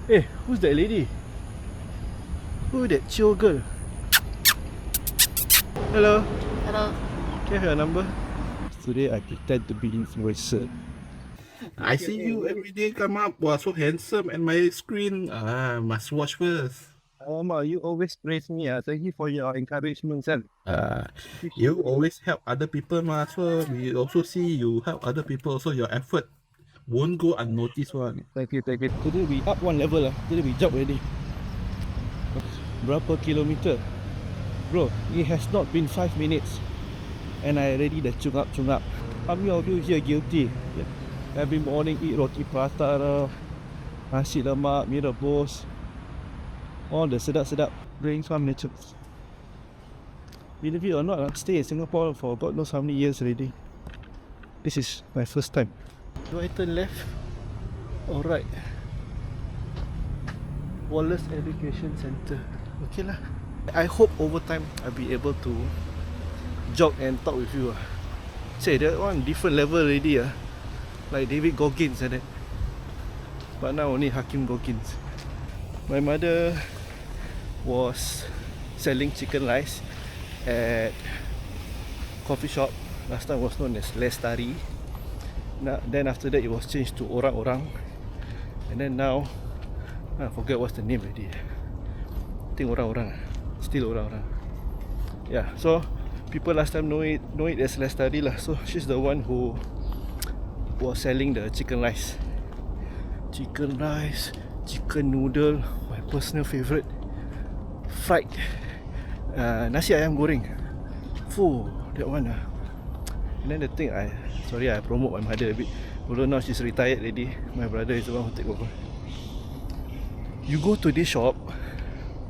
Hey, who's that lady? Who that chill girl? Hello. Hello. Can I have your number? Today I pretend to be influencer. I see you every day come up. Wow, so handsome. And my screen, must watch first. You always praise me. Thank you for your encouragement, sir. You always help other people, ma. So we also see you help other people. So your effort won't go unnoticed one. Thank you. Today we up one level lah. Today we jump already. Berapa kilometer? Bro, it has not been 5 minutes and I already dah cungap. How many of you here guilty? Every morning eat roti prata lah, nasi lemak, mee rebus, all the sedap-sedap drinks from nature. Believe it or not, I stay in Singapore for God knows how many years already. This is my first time. Do I turn left or right? Wallace Education Centre. Okay lah. I hope over time I'll be able to jog and talk with you. Say that one different level already. Like David Goggins like that. But now only Hakim Goggins. My mother was selling chicken rice at coffee shop. Last time was known as Lestari. Then after that it was changed to Orang-Orang. And then now I forget what's the name already. I think Orang-Orang. Still Orang-Orang. Yeah, so people last time know it as Lestari lah. So she's the one who was selling the chicken rice. Chicken rice, chicken noodle, my personal favourite, fried nasi ayam goreng. Fuh, that one lah. And then the thing, I promote my mother a bit. Although now she's retired already, my brother is the one who take over. You go to this shop,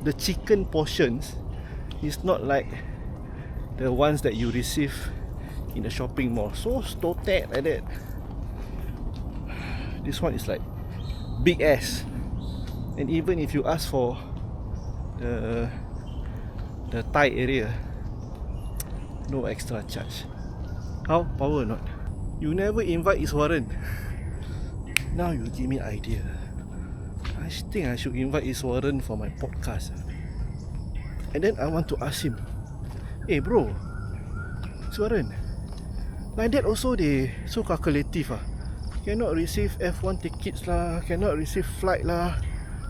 the chicken portions is not like the ones that you receive in the shopping mall. So stotek like that. This one is like big ass. And even if you ask for the thigh area, no extra charge. How? Power or not? You never invite Iswaran. Now you give me idea. I think I should invite Iswaran for my podcast. And then I want to ask him, hey bro, Iswaran, like that also they so calculative Cannot receive F1 tickets lah, cannot receive flight lah.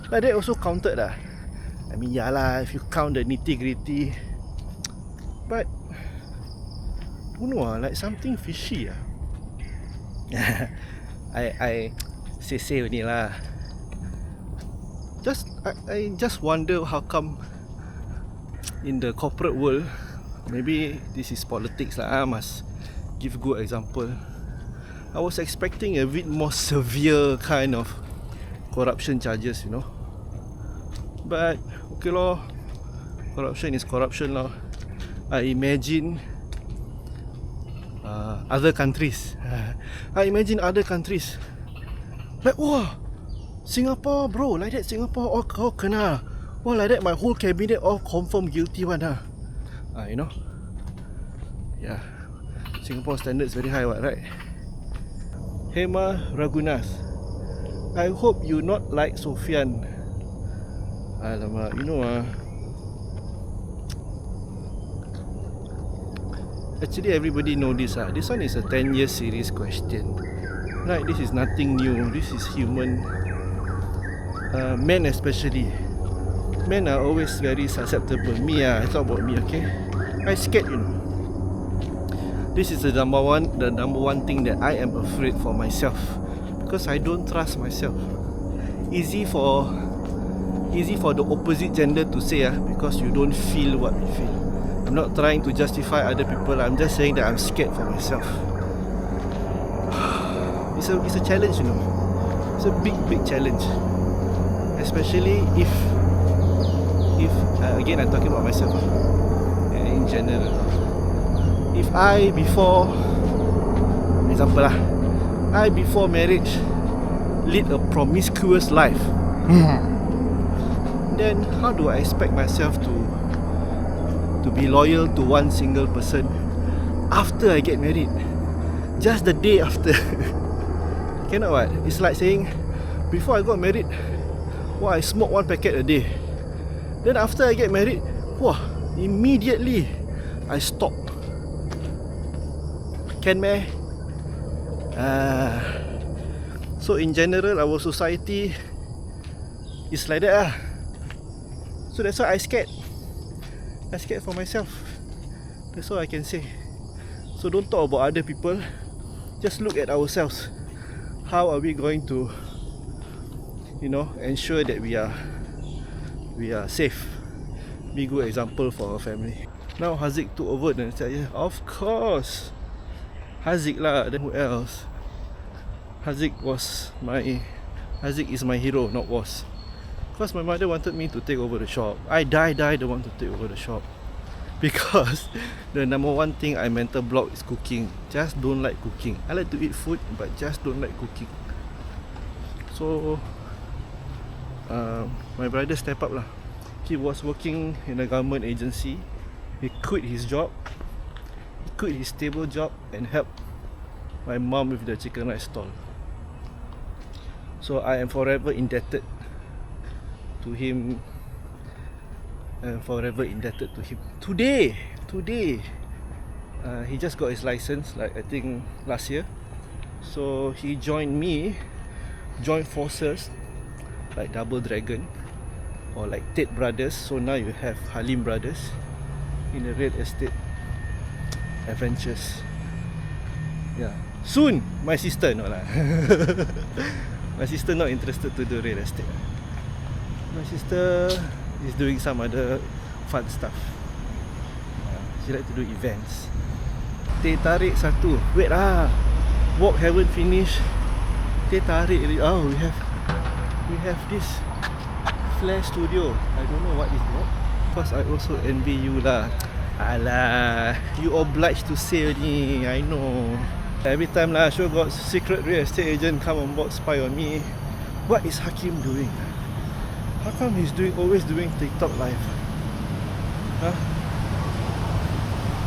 Like that also counted lah. I mean yeah lah, if you count the nitty gritty. But don't know like something fishy I say only lah. I just wonder how come in the corporate world, maybe this is politics lah, I must give good example. I was expecting a bit more severe kind of corruption charges, you know. But okay lor, corruption is corruption lor. I imagine other countries. I imagine other countries like, wow, Singapore bro, like that Singapore all kau kena. Wow, like that my whole cabinet all confirm guilty one you know. Yeah, Singapore standards very high, what, right? Hema Ragunas, I hope you not like Sofian. Alamak, you know actually everybody know this This one is a 10-year series question. Right, this is nothing new. This is human. Men especially. Men are always very susceptible. Me I talk about me, okay? I scared, you know. This is the number one thing that I am afraid for myself, because I don't trust myself. Easy for the opposite gender to say because you don't feel what we feel. I'm not trying to justify other people. I'm just saying that I'm scared for myself. It's a challenge, you know. It's a big challenge, especially if again I'm talking about myself in general. If I before marriage lead a promiscuous life, then how do I expect myself to be loyal to one single person after I get married? Just the day after. Cannot what? It's like saying, before I got married, Wow, I smoke 1 packet a day. Then after I get married, wah, immediately I stop. Can meh? So in general, our society is like that lah. So that's why I scared. I scared for myself. That's all I can say. So don't talk about other people. Just look at ourselves. How are we going to, ensure that we are safe? Be good example for our family. Now Haziq took over dan saya. Of course, Haziq lah. Then who else? Haziq is my hero, not was. Because my mother wanted me to take over the shop. I don't want to take over the shop. Because the number one thing I mental block is cooking. Just don't like cooking. I like to eat food, but just don't like cooking. So my brother step up lah. He was working in a government agency. He quit his job. He quit his stable job and helped my mom with the chicken rice stall. So I am forever indebted to him. I'm forever indebted to him. Today, he just got his license, like I think last year. So he joined forces, like Double Dragon or like Tate Brothers. So now you have Halim Brothers in the real estate adventures. Yeah, soon my sister no lah. My sister not interested to do real estate. My sister is doing some other fun stuff. She like to do events. Teh tarik satu. Wait lah, walk haven't finished. Teh tarik. Oh, we have this Flash Studio. I don't know what is that. Cause I also envy you lah. Alah, you obliged to say ni. I know. Every time lah, sure got secret real estate agent come on board spy on me. What is Hakim doing? How come he's always doing TikTok live? Huh?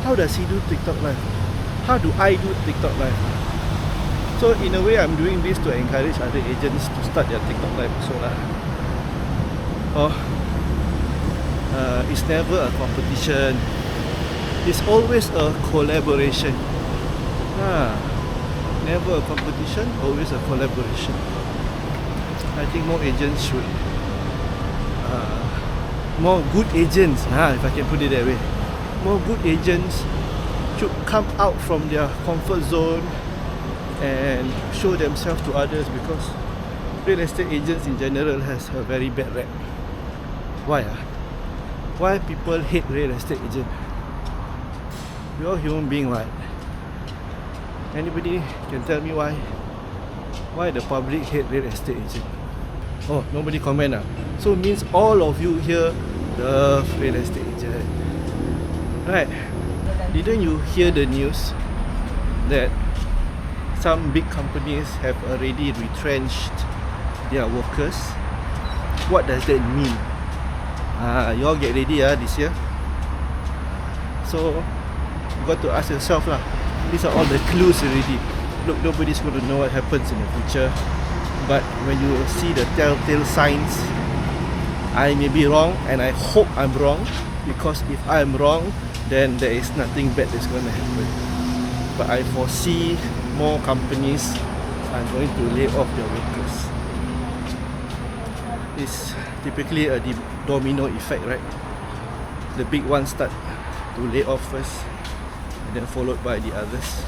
How does he do TikTok live? How do I do TikTok live? So in a way, I'm doing this to encourage other agents to start their TikTok live also lah. It's never a competition. It's always a collaboration. Never a competition, always a collaboration. I think more agents should more good agents, if I can put it that way, more good agents should come out from their comfort zone and show themselves to others, because real estate agents in general has a very bad rap. Why? Why people hate real estate agent? We all human being, right? Anybody can tell me why? Why the public hate real estate agent? Oh, nobody comment ah. So means all of you here love real estate agent, right? Didn't you hear the news that some big companies have already retrenched their workers? What does that mean? You all get ready this year. So you got to ask yourself lah. These are all the clues already. Look, nobody's going to know what happens in the future. But when you see the telltale signs, I may be wrong, and I hope I'm wrong, because if I'm wrong, then there is nothing bad that's going to happen. But I foresee more companies are going to lay off their workers. It's typically a domino effect, right? The big ones start to lay off first, and then followed by the others.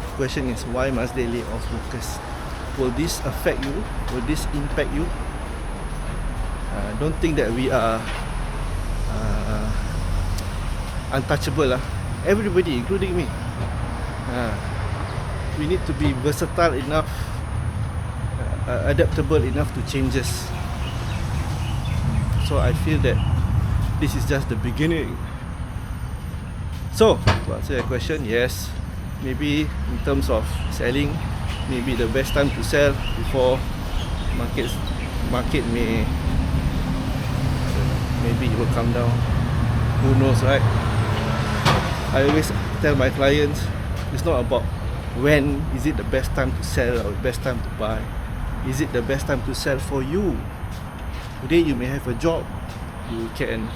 The question is, why must they lay off workers? Will this affect you? Will this impact you? Don't think that we are untouchable lah. Everybody, including me. We need to be versatile enough, adaptable enough to changes. So I feel that this is just the beginning. So to answer your question, yes, maybe in terms of selling, maybe the best time to sell before market maybe it will come down. Who knows, right? I always tell my clients, it's not about when is it the best time to sell or the best time to buy. Is it the best time to sell for you? Today you may have a job, you can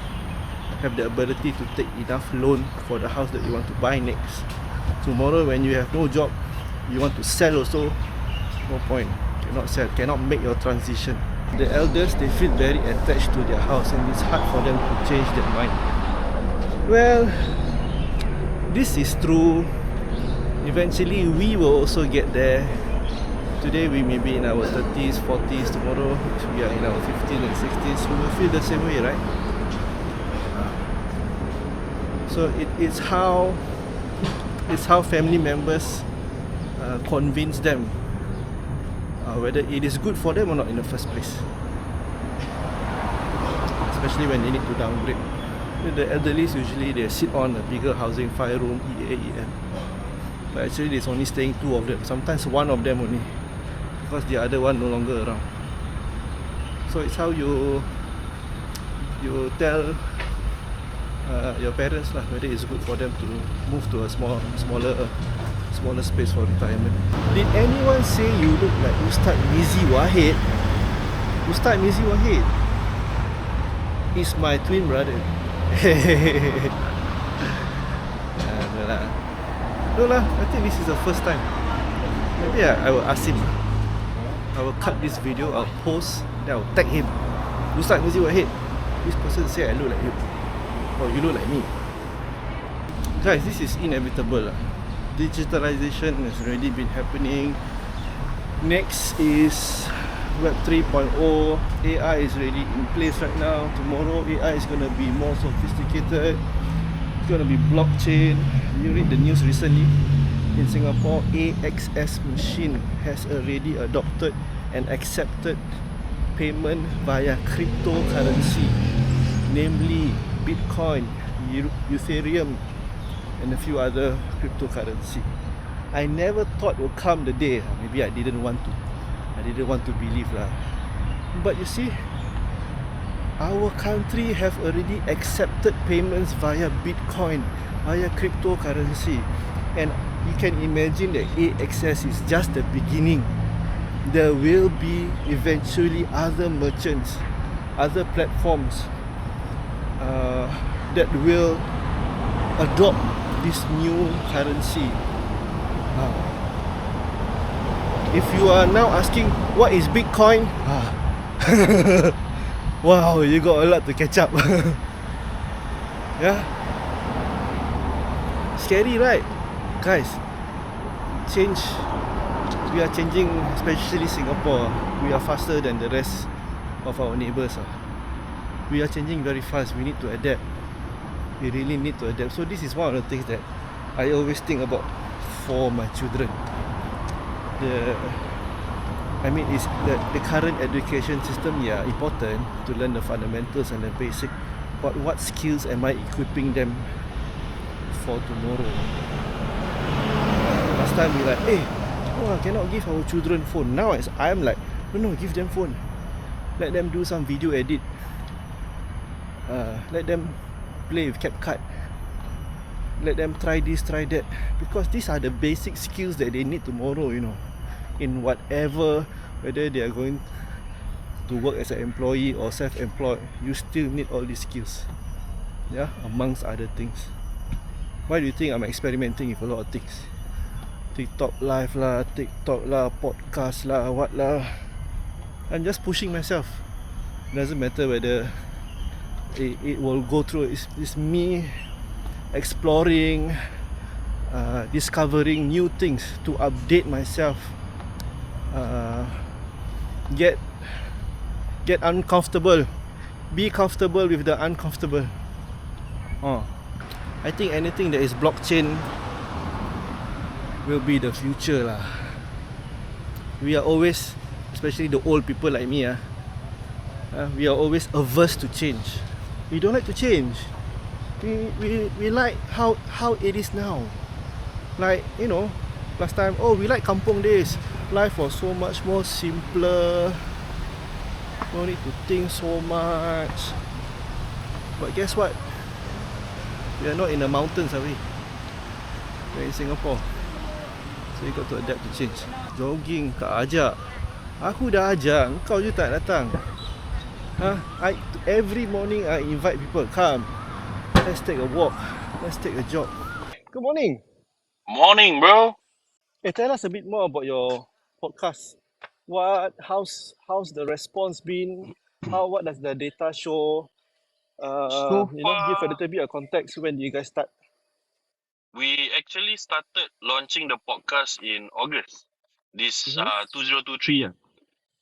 have the ability to take enough loan for the house that you want to buy next. Tomorrow when you have no job, you want to sell also, no point, cannot sell, cannot make your transition. The elders, they feel very attached to their house and it's hard for them to change their mind. Well, this is true. Eventually we will also get there. Today we may be in our 30s, 40s. Tomorrow we are in our 50s and 60s. We will feel the same way, right? So it's how family members convince them whether it is good for them or not in the first place. Especially when they need to downgrade. The elderly usually they sit on a bigger housing, 5-room, EA, EM. But actually there's only staying 2 of them. Sometimes 1 of them only, because the other one no longer around. So it's how you tell your parents lah whether it's good for them to move to a smaller space for retirement. Did anyone say you look like Ustaz Mizi Wahid? Ustaz Mizi Wahid is my twin brother. No lah, I think this is the first time. Maybe I will ask him. I will cut this video, I'll post, then I'll tag him. Ustaz Mizi Wahid, this person say I look like you. Oh, you look like me. Guys, this is inevitable. Digitalization has already been happening. Next is Web 3.0. AI is already in place right now. Tomorrow AI is going to be more sophisticated. It's going to be blockchain. You read the news recently. In Singapore, AXS machine has already adopted and accepted payment via cryptocurrency, namely Bitcoin, Ethereum, and a few other cryptocurrency. I never thought would come the day. Maybe I didn't want to believe lah. But you see, our country have already accepted payments via Bitcoin, via cryptocurrency, and you can imagine that AXS is just the beginning. There will be eventually other merchants, other platforms that will adopt this new currency. If you are now asking what is Bitcoin, wow, you got a lot to catch up. Yeah, scary, right, guys? Change. We are changing, especially Singapore. We are faster than the rest of our neighbours. We are changing very fast. We need to adapt. We really need to adapt. So this is one of the things that I always think about for my children. Is the current education system, yeah, important to learn the fundamentals and the basic. But what skills am I equipping them for tomorrow? Last time we like, I cannot give our children phone. Now I'm like, no, give them phone. Let them do some video edit. Let them play with CapCut. Let them try this, try that. Because these are the basic skills that they need tomorrow, in whatever, whether they are going to work as an employee or self-employed, you still need all these skills. Yeah, amongst other things. Why do you think I'm experimenting with a lot of things? TikTok live lah, TikTok lah, podcast lah, what lah. I'm just pushing myself. Doesn't matter whether it will go through. It's me exploring, discovering new things to update myself, get uncomfortable, be comfortable with the uncomfortable. I think anything that is blockchain will be the future lah. We are always, especially the old people like me, we are always averse to change. We don't like to change. We like how it is now. Like, last time, we like kampung days. Life was so much more simpler. No need to think so much. But guess what? We are not in the mountains, are we? We're in Singapore. So you got to adapt to change. Jogging kat ajak. Aku dah ajak, kau je tak datang. Every morning I invite people, come, let's take a walk, let's take a jog. Good morning. Morning, bro. Tell us a bit more about your podcast. How's the response been? What does the data show? So Give a far, little bit of context. When do you guys start? we actually started launching the podcast in August, this Mm-hmm. 2023. Yeah.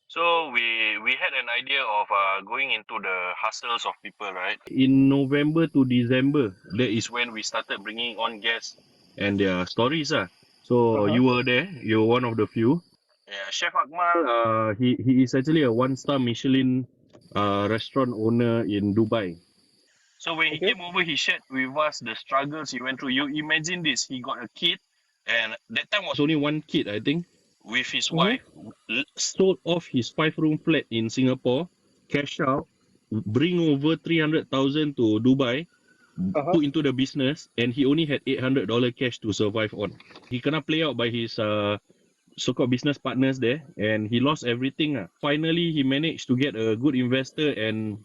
So we had an idea of going into the hustles of people, right? In November to December, that is when we started bringing on guests and their stories. So Uh-huh. you were there. You were one of the few. Yeah, Chef Akmal. He is actually a one-star Michelin restaurant owner in Dubai. So when he Okay. came over, he shared with us the struggles he went through. You imagine this: he got a kid, and that time was only one kid, I think, with his Mm-hmm. wife. Sold off his 5-room flat in Singapore, cash out, bring over 300,000 to Dubai, Uh-huh. put into the business, and he only had $800 cash to survive on. He cannot play out by his so-called business partners there, and he lost everything. Finally, he managed to get a good investor, and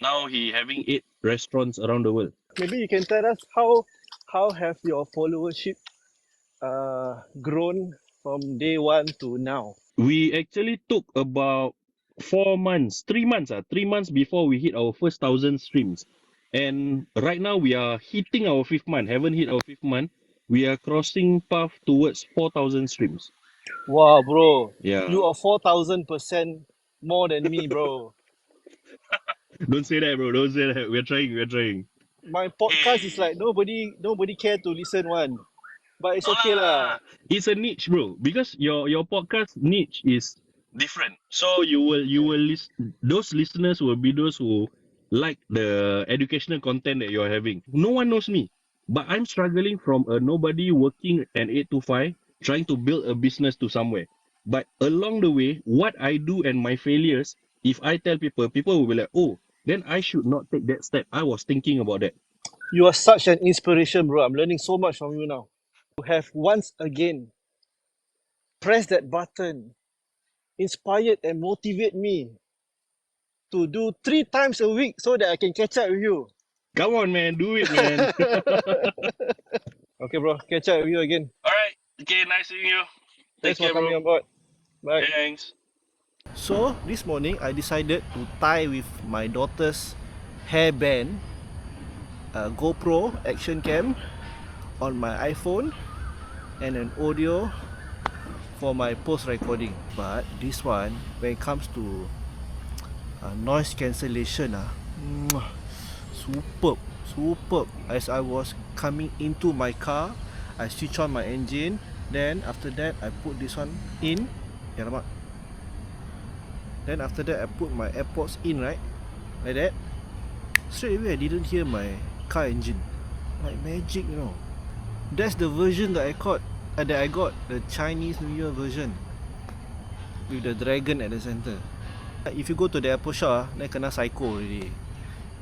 now he having 8 restaurants around the world. Maybe you can tell us how have your followership grown from day one to now? We actually took about 4 months, 3 months, 3 months before we hit our first 1,000 streams. And right now we are hitting our fifth month, haven't hit our fifth month. We are crossing path towards 4,000 streams. Wow, bro, Yeah. you are 4,000% more than me, bro. Don't say that, bro. Don't say that. We're trying. We're trying. My podcast is Hey. like nobody care to listen one, but it's No okay lah. lah. It's a niche, bro. Because your podcast niche is different. So you will list those listeners will be those who like the educational content that you're having. No one knows me, but I'm struggling from a nobody working an 8 to 5, trying to build a business to somewhere. But along the way, what I do and my failures, if I tell people, people will be like, oh, then I should not take that step. I was thinking about that. You are such an inspiration, bro. I'm learning so much from you now. You have once again pressed that button, inspired and motivate me to do 3 times a week so that I can catch up with you. Come on, man, do it, man. Okay, bro, catch up with you again. All right. Okay, nice seeing you. Thanks Take for care, bro. coming on board. Bye. Thanks. So this morning I decided to tie with my daughter's hairband a GoPro action cam on my iPhone and an audio for my post recording. But this one, when it comes to noise cancellation, superb. As I was coming into my car, I switch on my engine. Then after that, I put this one in. Then after that, I put my AirPods in, right? Like that. Straight away, I didn't hear my car engine. Like magic, you know. That's the version that I got, the Chinese New Year version with the dragon at the center. If you go to the Apple shop, then kena psycho already.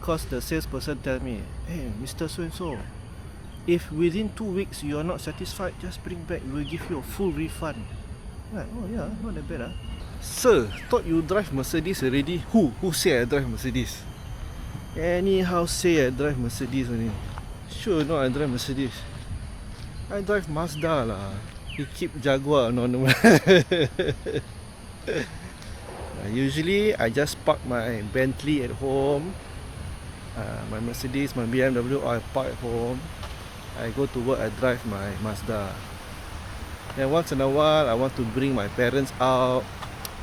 Cause the salesperson tell me, hey, Mr. So-and-so, if within 2 weeks you are not satisfied, just bring back, we will give you a full refund. I'm like, oh yeah, not that bad. Sir, thought you drive Mercedes already? Who say I drive Mercedes? Anyhow say I drive Mercedes only. Sure not I drive Mercedes. I drive Mazda lah. You keep Jaguar no. Usually I just park my Bentley at home, my Mercedes, my BMW, I park at home. I go to work, I drive my Mazda. And once in a while I want to bring my parents out.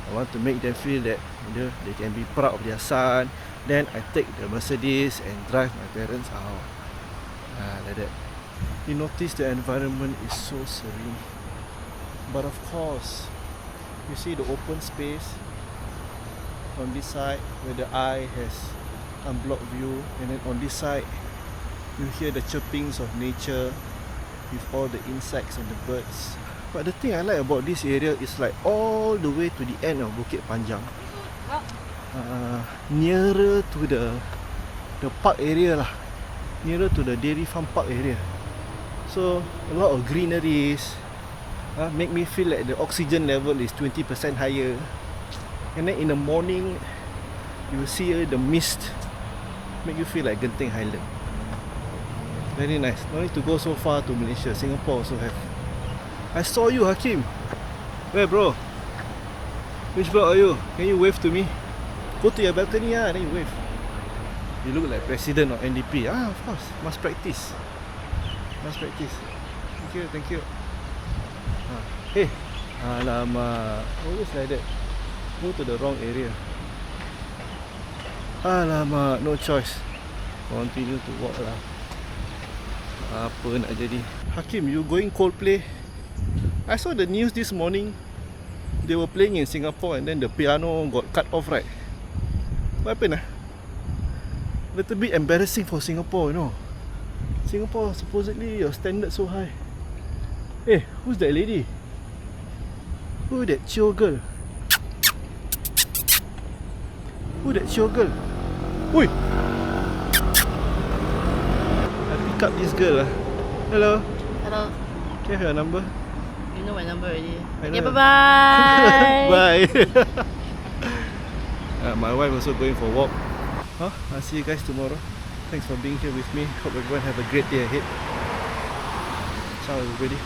I want to make them feel that they can be proud of their son. Then I take the Mercedes and drive my parents out. Like that. You notice the environment is so serene. But of course, you see the open space on this side where the eye has unblocked view, and then on this side you hear the chirpings of nature with all the insects and the birds. But the thing I like about this area is like all the way to the end of Bukit Panjang, nearer to the park area lah, nearer to the dairy farm park area. So a lot of greeneries, make me feel like the oxygen level is 20% higher. And then in the morning, you will see the mist, make you feel like Genting Highland. Very nice. No need to go so far to Malaysia. Singapore also have. I saw you, Hakim. Where, bro? Which block are you? Can you wave to me? Go to your balcony, then you wave. You look like president of NDP. Of course. Must practice. Must practice. Thank you, thank you. Hey. Alamak. Always like that. Go to the wrong area. Alamak. No choice. Continue to walk lah. Apa nak jadi. Hakim, you going Coldplay? I saw the news this morning. They were playing in Singapore and then the piano got cut off, right? What happened? Little bit embarrassing for Singapore, you know. Singapore, supposedly your standard so high. Hey, who's that lady? Who that chill girl? Who that chill girl? Oi! I pick up this girl. Hello. Hello. Can I have your number? You know my number already. I Okay, know. bye-bye. Bye. My wife also going for a walk. I'll see you guys tomorrow. Thanks for being here with me. Hope everyone have a great day ahead. Ciao everybody.